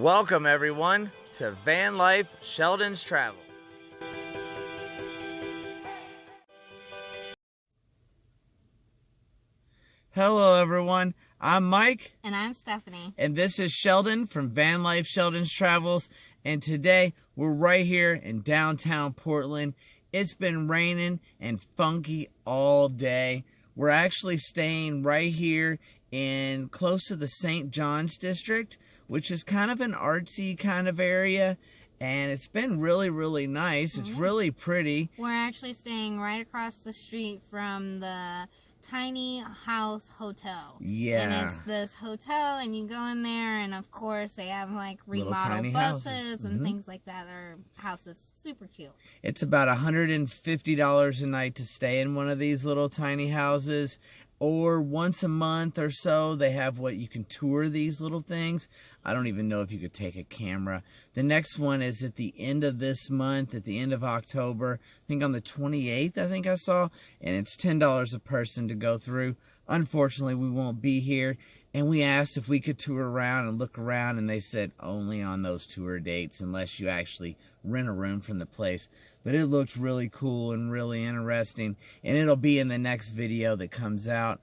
Welcome everyone to Van Life Sheldon's Travel. Hello everyone, I'm Mike. And I'm Stephanie. And this is Sheldon from Van Life Sheldon's Travels. And today we're right here in downtown Portland. It's been raining and funky all day. We're actually staying right here in close to the St. John's district, which is kind of an artsy kind of area. And it's been really nice. It's really pretty. We're actually staying right across the street from the Tiny House Hotel. Yeah. And it's this hotel, and you go in there, and of course they have like remodeled buses and things like that. Our house is super cute. It's about $150 a night to stay in one of these little tiny houses. Or once a month or so, they have what you can tour these little things. I don't even know if you could take a camera. The next one is at the end of this month, at the end of October. I think on the 28th, I think I saw. And it's $10 a person to go through. Unfortunately, we won't be here. And we asked if we could tour around and look around. And they said only on those tour dates unless you actually rent a room from the place. But it looked really cool and really interesting. And it'll be in the next video that comes out.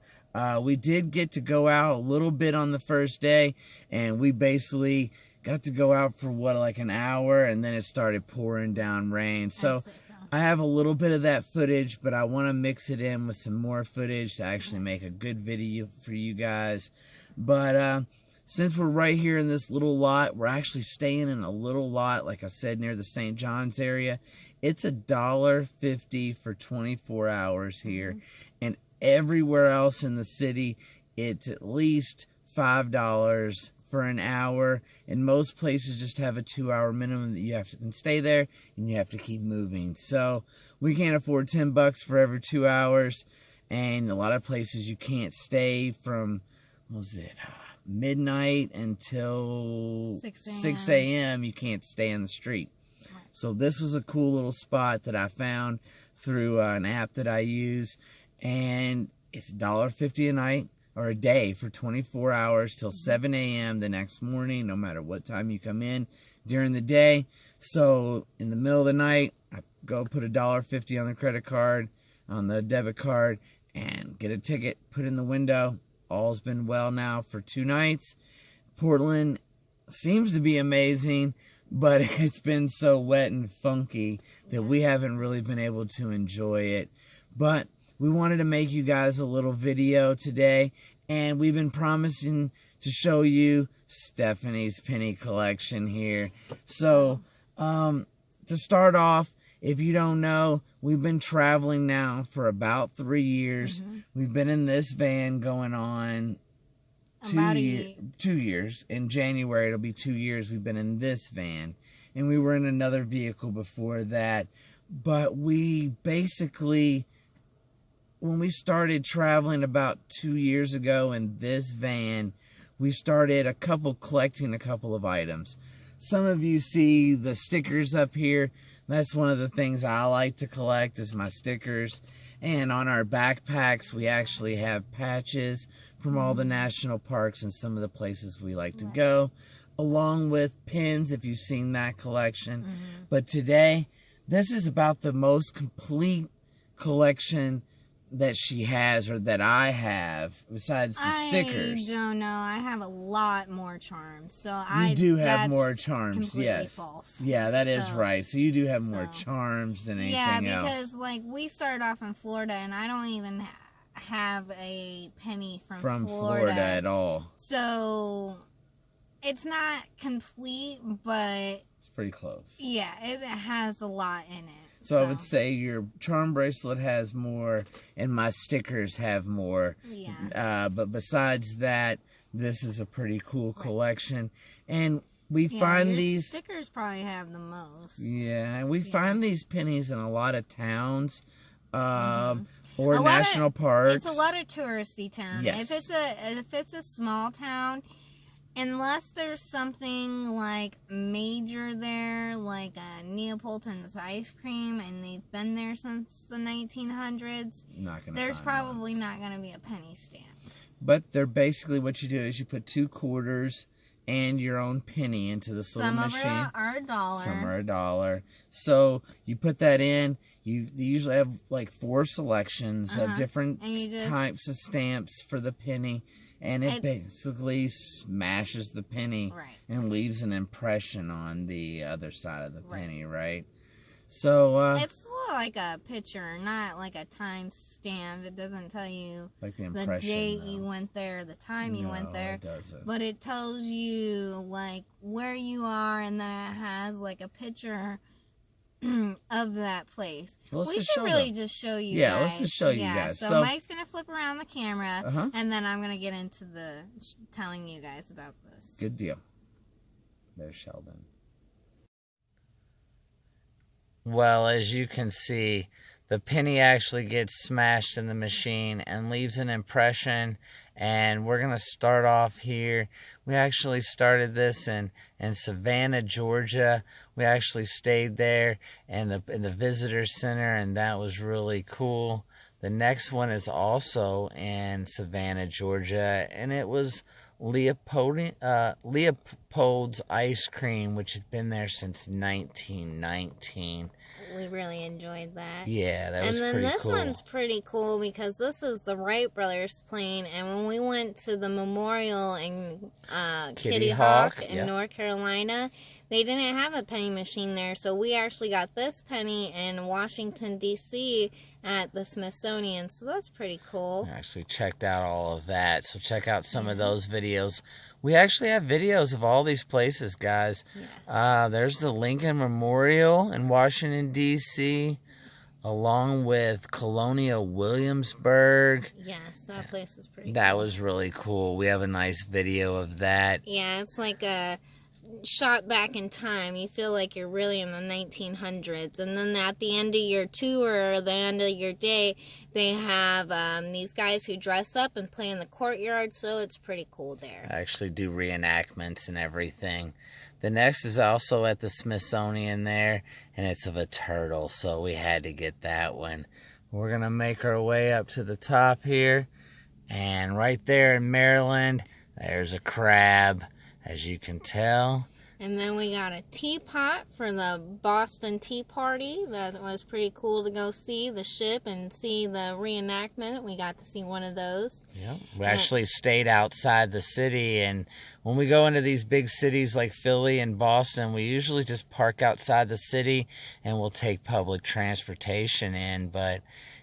We did get to go out a little bit on the first day. And we basically got to go out for, like an hour. And then it started pouring down rain. So I have a little bit of that footage. But I want to mix it in with some more footage to actually make a good video for you guys. But since we're right here in this little lot, we're actually staying in a little lot, like I said, near the St. John's area. It's $1.50 for 24 hours here. And everywhere else in the city, it's at least $5 for an hour. And most places just have a 2-hour minimum that you have to stay there and you have to keep moving. So we can't afford $10 for every 2 hours. And a lot of places you can't stay from, what was it, midnight until 6 a.m. You can't stay in the street. So this was a cool little spot that I found through an app that I use. And it's $1.50 a night or a day for 24 hours till 7 a.m. the next morning, no matter what time you come in during the day. So in the middle of the night, I go put $1.50 on the credit card, on the debit card, and get a ticket, put in the window. All's been well now for 2 nights. Portland seems to be amazing, but it's been so wet and funky that we haven't really been able to enjoy it. But we wanted to make you guys a little video today, and we've been promising to show you Stephanie's penny collection here. So, to start off, if you don't know, we've been traveling now for about 3 years. We've been in this van going on 2 years. In January, it'll be 2 years we've been in this van. And we were in another vehicle before that. But we basically, when we started traveling about 2 years ago in this van, we started collecting a couple of items. Some of you see the stickers up here. That's one of the things I like to collect is my stickers. And on our backpacks, we actually have patches from all the national parks and some of the places we like to go, along with pins, if you've seen that collection. But today, this is about the most complete collection that she has, or that I have, besides the stickers. I don't know. I have a lot more charms. So you do have more charms, completely yes. False. Yeah, that is right. So you do have more charms than anything else. Yeah, because like we started off in Florida, and I don't even have a penny from Florida at all. So it's not complete, but it's pretty close. Yeah, it has a lot in it. So I would say your charm bracelet has more, and my stickers have more. Yeah. But besides that, this is a pretty cool collection. And we find these stickers probably have the most. Yeah, and we find these pennies in a lot of towns, or national parks. It's a lot of touristy towns. Yes. If it's a small town, unless there's something like major there, like Neapolitan's ice cream, and they've been there since the 1900s, there's probably not going to be a penny stamp. But they're basically, what you do is you put 2 quarters and your own penny into this little machine. Some are $1. Some are $1. So you put that in. You usually have like 4 selections of different types of stamps for the penny. And it basically smashes the penny and leaves an impression on the other side of the penny, right? So it's like a picture, not like a time stamp. It doesn't tell you like the date you went there, the time you went there. It doesn't. But it tells you like where you are, and then it has like a picture of that place. Well, we should really just show you guys. Let's just show you guys. So Mike's going to flip around the camera, and then I'm going to get into the telling you guys about this. Good deal. There's Sheldon. Well, as you can see, the penny actually gets smashed in the machine and leaves an impression. And we're going to start off here. We actually started this in Savannah, Georgia. We actually stayed there in the visitor center, and that was really cool. The next one is also in Savannah, Georgia, and it was Leopold's Ice Cream, which had been there since 1919. We really enjoyed that. Yeah, that was pretty cool. And then this one's pretty cool because this is the Wright brothers plane. And when we went to the memorial in Kitty Hawk in North Carolina, they didn't have a penny machine there. So we actually got this penny in Washington, D.C. at the Smithsonian. So that's pretty cool. I actually checked out all of that. So check out some of those videos. We actually have videos of all these places, guys. Yes. There's the Lincoln Memorial in Washington, D.C., along with Colonial Williamsburg. Yes, that place is pretty cool. That was really cool. We have a nice video of that. Yeah, it's like a shot back in time. You feel like you're really in the 1900s. And then at the end of your tour, or the end of your day, they have these guys who dress up and play in the courtyard, so it's pretty cool there. I actually do reenactments and everything. The next is also at the Smithsonian there, and it's of a turtle, so we had to get that one. We're going to make our way up to the top here, and right there in Maryland, there's a crab, as you can tell. And then we got a teapot for the Boston Tea Party. That was pretty cool to go see the ship and see the reenactment. We got to see one of those. Yep. We actually stayed outside the city, and when we go into these big cities like Philly and Boston, we usually just park outside the city and we'll take public transportation in. But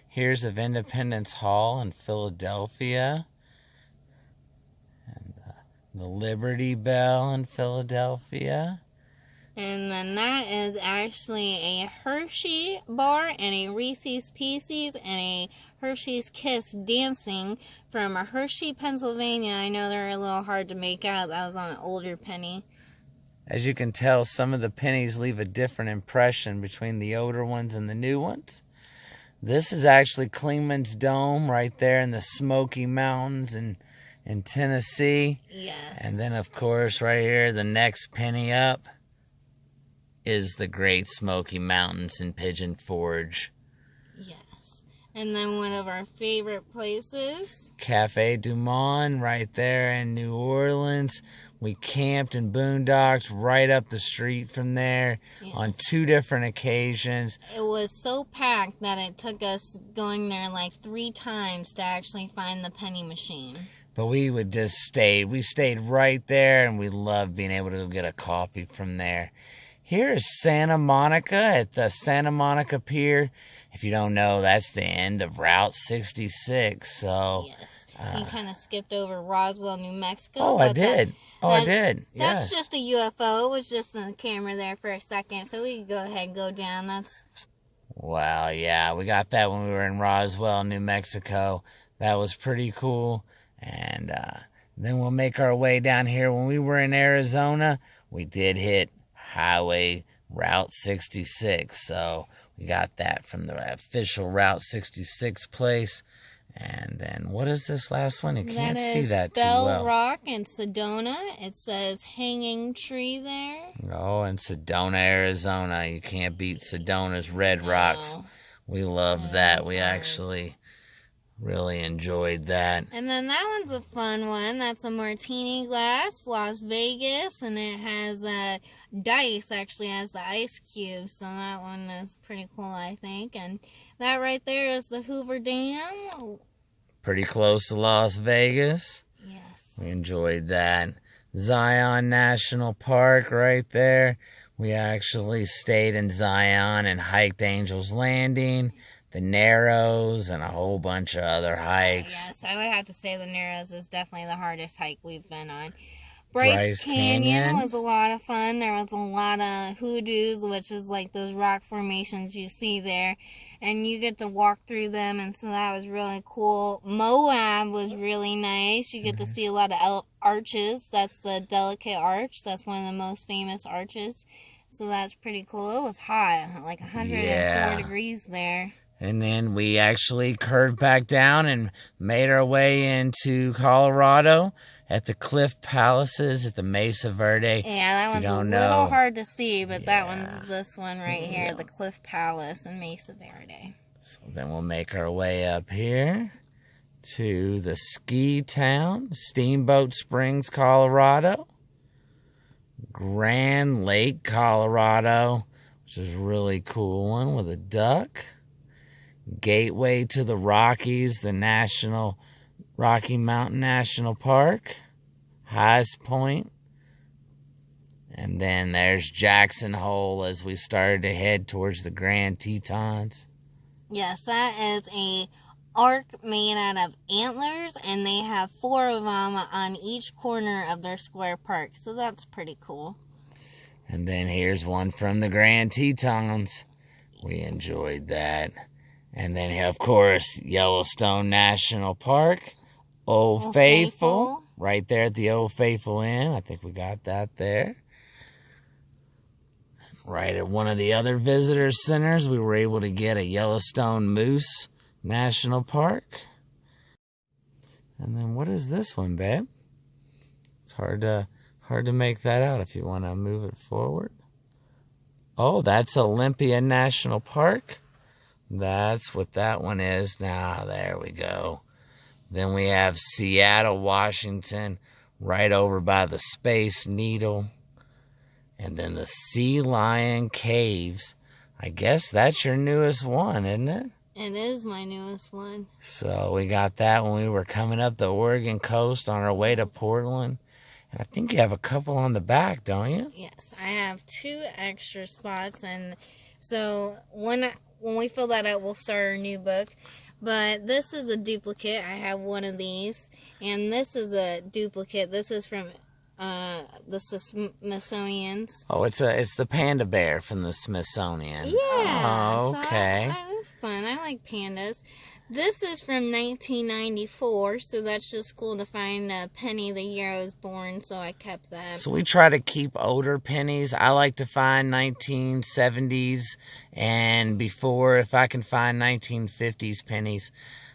here's of Independence Hall in Philadelphia. The Liberty Bell in Philadelphia. And then that is actually a Hershey bar and a Reese's Pieces and a Hershey's Kiss dancing from a Hershey, Pennsylvania. I know they're a little hard to make out. That was on an older penny. As you can tell, some of the pennies leave a different impression between the older ones and the new ones. This is actually Clingman's Dome right there in the Smoky Mountains in Tennessee. Yes. And then, of course, right here, the next penny up is the Great Smoky Mountains in Pigeon Forge. Yes. And then one of our favorite places, Cafe Du Monde right there in New Orleans. We camped and boondocked right up the street from there on 2 different occasions. It was so packed that it took us going there like 3 times to actually find the penny machine. But we would just stay. We stayed right there, and we loved being able to get a coffee from there. Here is Santa Monica at the Santa Monica Pier. If you don't know, that's the end of Route 66. So, yes. You kind of skipped over Roswell, New Mexico. Oh, I did. I did. That's yes. just a UFO. It was just on the camera there for a second. So we can go ahead and go down. Wow, yeah. We got that when we were in Roswell, New Mexico. That was pretty cool. And then we'll make our way down here. When we were in Arizona, we did hit Highway Route 66. So we got that from the official Route 66 place. And then what is this last one? You can't see that too well. Bell Rock in Sedona. It says Hanging Tree there. Oh, in Sedona, Arizona. You can't beat Sedona's Red Rocks. We love that. We actually Really enjoyed that. And then that one's a fun one. That's a martini glass, Las Vegas, and it has dice, actually has the ice cubes, so that one is pretty cool, I think. And that right there is the Hoover Dam. Pretty close to Las Vegas. Yes. We enjoyed that. Zion National Park right there. We actually stayed in Zion and hiked Angel's Landing, the Narrows, and a whole bunch of other hikes. Yes, I would have to say the Narrows is definitely the hardest hike we've been on. Bryce Canyon was a lot of fun. There was a lot of hoodoos, which is like those rock formations you see there. And you get to walk through them, and so that was really cool. Moab was really nice. You get to see a lot of arches. That's the Delicate Arch. That's one of the most famous arches. So that's pretty cool. It was hot, like 104 degrees there. And then we actually curved back down and made our way into Colorado at the Cliff Palaces at the Mesa Verde. Yeah, that one's a little hard to see, but that one's this one right here, the Cliff Palace in Mesa Verde. So then we'll make our way up here to the ski town, Steamboat Springs, Colorado. Grand Lake, Colorado, which is a really cool one with a duck. Gateway to the Rockies, the Rocky Mountain National Park, highest point. And then there's Jackson Hole as we started to head towards the Grand Tetons. Yes, that is a arc made out of antlers, and they have 4 of them on each corner of their square park. So that's pretty cool. And then here's one from the Grand Tetons. We enjoyed that. And then, of course, Yellowstone National Park, Old Faithful, right there at the Old Faithful Inn. I think we got that there. Right at one of the other visitor centers, we were able to get a Yellowstone Moose National Park. And then what is this one, babe? It's hard to make that out if you want to move it forward. Oh, that's Olympia National Park. That's what that one is. Now, there we go. Then we have Seattle, Washington, right over by the Space Needle. And then the Sea Lion Caves. I guess that's your newest one, isn't it? It is my newest one. So we got that when we were coming up the Oregon coast on our way to Portland. And I think you have a couple on the back, don't you? Yes, I have 2 extra spots. And so when we fill that out, we'll start our new book. But this is a duplicate. I have one of these. And this is a duplicate. This is from the Smithsonian's. Oh, it's the panda bear from the Smithsonian. Yeah. Oh, okay. So that was fun. I like pandas. This is from 1994, so that's just cool to find a penny the year I was born, so I kept that. So we try to keep older pennies. I like to find 1970s and before. If I can find 1950s pennies,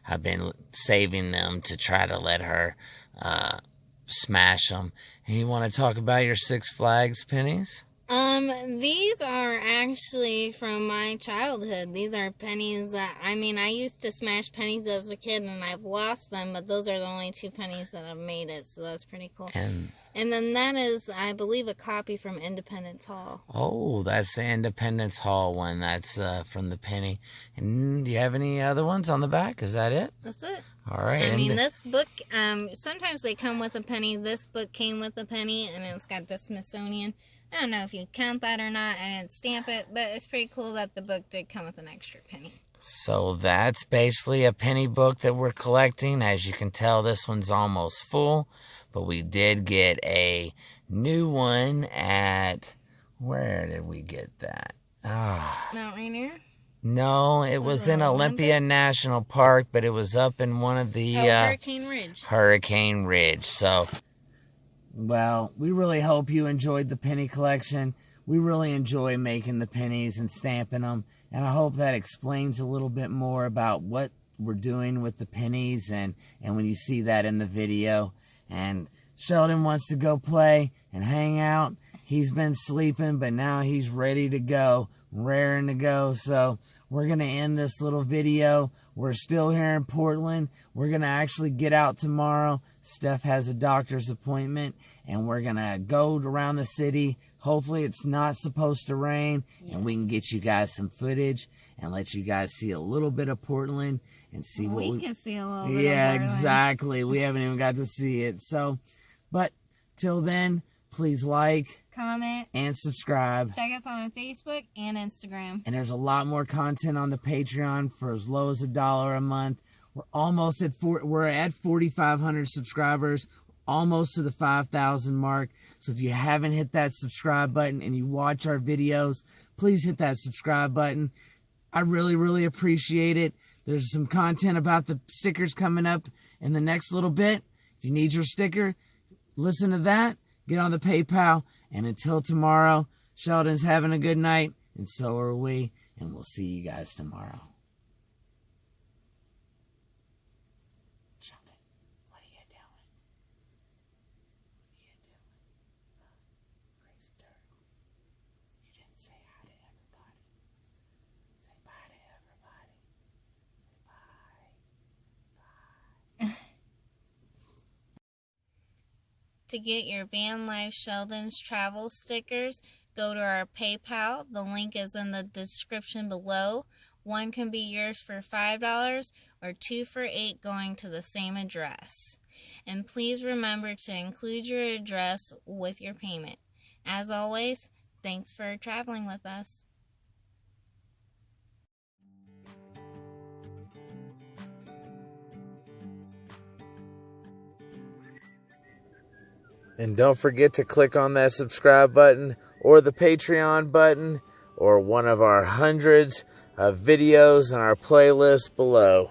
I've been saving them to try to let her smash them. And you want to talk about your Six Flags pennies? These are actually from my childhood. These are pennies that, I used to smash pennies as a kid and I've lost them, but those are the only 2 pennies that have made it, so that's pretty cool. And then that is, I believe, a copy from Independence Hall. Oh, that's the Independence Hall one. That's from the penny. And do you have any other ones on the back? Is that it? That's it. All right. This book, sometimes they come with a penny. This book came with a penny, and it's got the Smithsonian. I don't know if you count that or not. I didn't stamp it, but it's pretty cool that the book did come with an extra penny. So that's basically a penny book that we're collecting. As you can tell, this one's almost full, but we did get a new one at, where did we get that? Mount Rainier? No, it was in Olympia National Park, but it was up in one of the... Hurricane Ridge. Hurricane Ridge. So, well, we really hope you enjoyed the penny collection. We really enjoy making the pennies and stamping them, and I hope that explains a little bit more about what we're doing with the pennies, and when you see that in the video. And Sheldon wants to go play and hang out. He's been sleeping, but now he's ready to go, raring to go. So we're going to end this little video We're still here in Portland. We're going to actually get out tomorrow. Steph has a doctor's appointment, and we're going to go around the city. Hopefully it's not supposed to rain, and we can get you guys some footage and let you guys see a little bit of Portland and see what we can see a little bit of Yeah, Portland. exactly. We haven't even got to see it. So, but till then, please like, comment, and subscribe. Check us on Facebook and Instagram. And there's a lot more content on the Patreon for as low as $1 a month. We're almost at 4,500 subscribers, almost to the 5,000 mark. So if you haven't hit that subscribe button and you watch our videos, please hit that subscribe button. I really, really appreciate it. There's some content about the stickers coming up in the next little bit. If you need your sticker, listen to that. Get on the PayPal. And until tomorrow, Sheldon's having a good night, and so are we. And we'll see you guys tomorrow. Sheldon, what are you doing? What are you doing? Crazy turtle. You didn't say hi to everybody. Say bye to everybody. Say bye. Bye. To get your Van Life Sheldon's travel stickers, go to our PayPal. The link is in the description below. One can be yours for $5 or 2 for $8 going to the same address. And please remember to include your address with your payment. As always, thanks for traveling with us. And don't forget to click on that subscribe button or the Patreon button or one of our hundreds of videos in our playlist below.